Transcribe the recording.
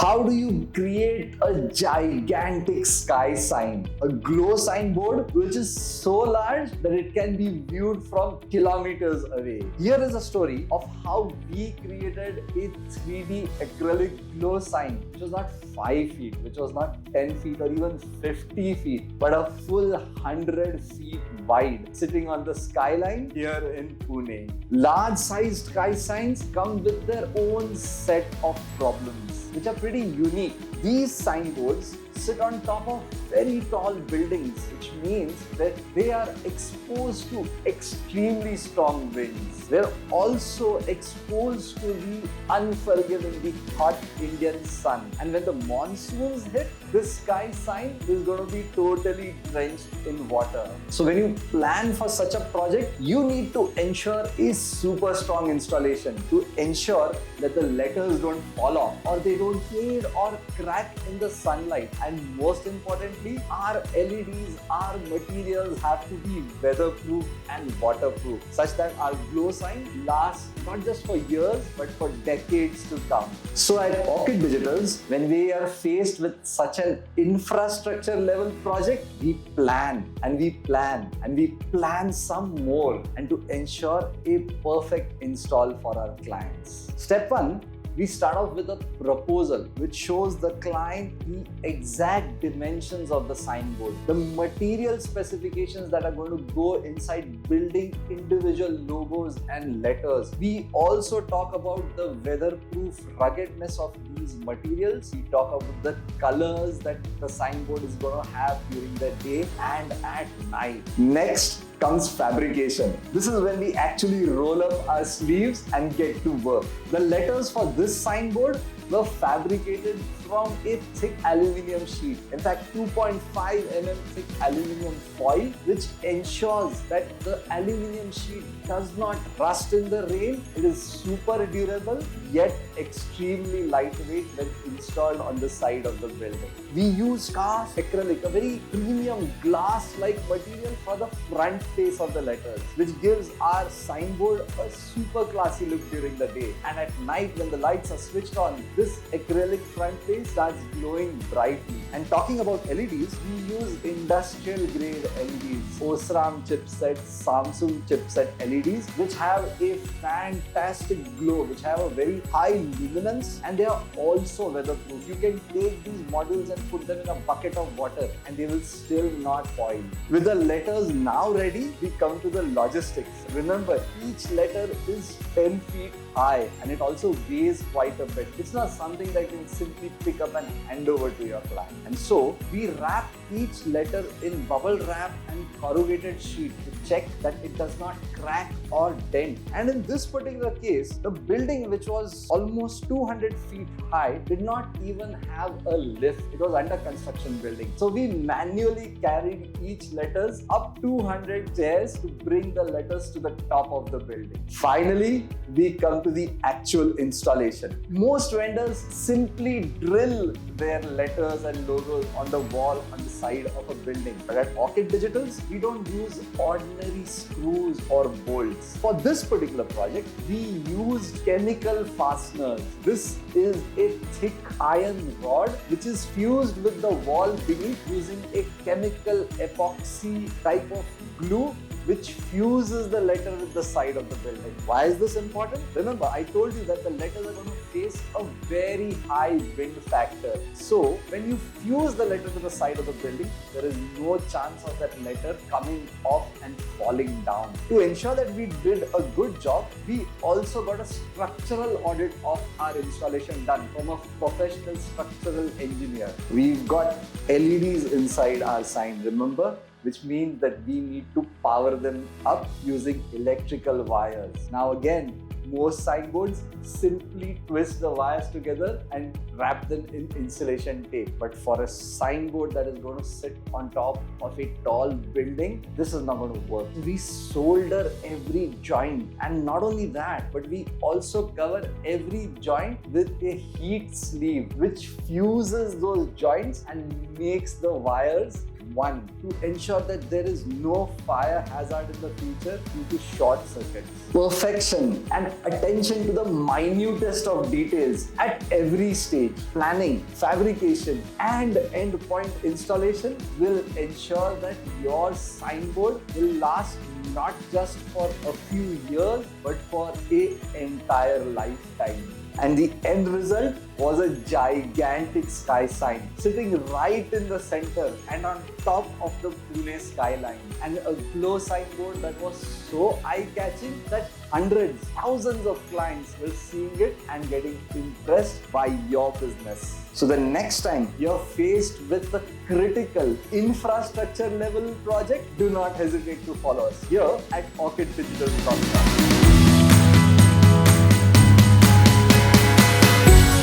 How do you create a gigantic sky sign? A glow signboard which is so large that it can be viewed from kilometers away. Here is a story of how we created a 3D acrylic glow sign which was not 5 feet, which was not 10 feet or even 50 feet, but a full 100 feet wide, sitting on the Skyline here in Pune. Large-sized sky signs come with their own set of problems, which are pretty unique. These signboards sit on top of very tall buildings, which means that they are exposed to extremely strong winds. They're also exposed to the unforgivingly hot Indian sun. And when the monsoons hit, this sky sign is going to be totally drenched in water. So when you plan for such a project, you need to ensure a super strong installation to ensure that the letters don't fall off or they don't fade or crack in the sunlight. And most importantly, our LEDs, our materials have to be weatherproof and waterproof, such that our glow sign lasts not just for years but for decades to come. So at Orchid Digitals, when we are faced with such an infrastructure level project, we plan and we plan and we plan some more, and to ensure a perfect install for our clients. Step 1, we start off with a proposal which shows the client the exact dimensions of the signboard, the material specifications that are going to go inside building individual logos and letters. We also talk about the weatherproof ruggedness of these materials. We talk about the colors that the signboard is going to have during the day and at night. Next comes fabrication. This is when we actually roll up our sleeves and get to work. The letters for this signboard were fabricated from a thick aluminium sheet. In fact, 2.5 mm thick aluminium foil, which ensures that the aluminium sheet does not rust in the rain. It is super durable, yet extremely lightweight when installed on the side of the building. We use cast acrylic, a very premium glass-like material for the front face of the letters, which gives our signboard a super classy look during the day. And at night, when the lights are switched on, this acrylic front face starts glowing brightly. And talking about LEDs, we use industrial grade LEDs, Osram chipset, Samsung chipset LEDs, which have a fantastic glow, which have a very high luminance, and they are also weatherproof. You can take these models and put them in a bucket of water and they will still not spoil. With the letters now ready, we come to the logistics. Remember, each letter is 10 feet high and it also weighs quite a bit. It's not something that you can simply pick up and hand over to your client. And so we wrap each letter in bubble wrap and corrugated sheet to check that it does not crack or dent. And in this particular case, the building, which was almost 200 feet high, did not even have a lift. It was under construction building. So we manually carried each letters up 200 stairs to bring the letters to the top of the building. Finally, we come to the actual installation. Most vendors simply drill their letters and logos on the wall on the side of a building. But at Orchid Digitals, we don't use ordinary screws or bolts. For this particular project, we used chemical fasteners. This is a thick iron rod which is fused with the wall beneath using a chemical epoxy type of glue which fuses the letter with the side of the building. Why is this important? Remember, I told you that the letters are going to face a very high wind factor. So when you fuse the letter to the side of the building, there is no chance of that letter coming off and falling down. To ensure that we did a good job, we also got a structural audit of our installation done from a professional structural engineer. We've got LEDs inside our sign, remember? Which means that we need to power them up using electrical wires. Now again, most signboards simply twist the wires together and wrap them in insulation tape. But for a signboard that is going to sit on top of a tall building, this is not going to work. We solder every joint, and not only that, but we also cover every joint with a heat sleeve which fuses those joints and makes the wires one to ensure that there is no fire hazard in the future due to short circuits. Perfection and attention to the minutest of details at every stage. Planning, fabrication, and endpoint installation will ensure that your signboard will last not just for a few years but for an entire lifetime. And the end result was a gigantic sky sign sitting right in the center and on top of the Pune skyline, and a glow signboard that was so eye-catching that hundreds, thousands of clients were seeing it and getting impressed by your business. So the next time you're faced with a critical infrastructure level project, do not hesitate to follow us here at orchiddigital.com.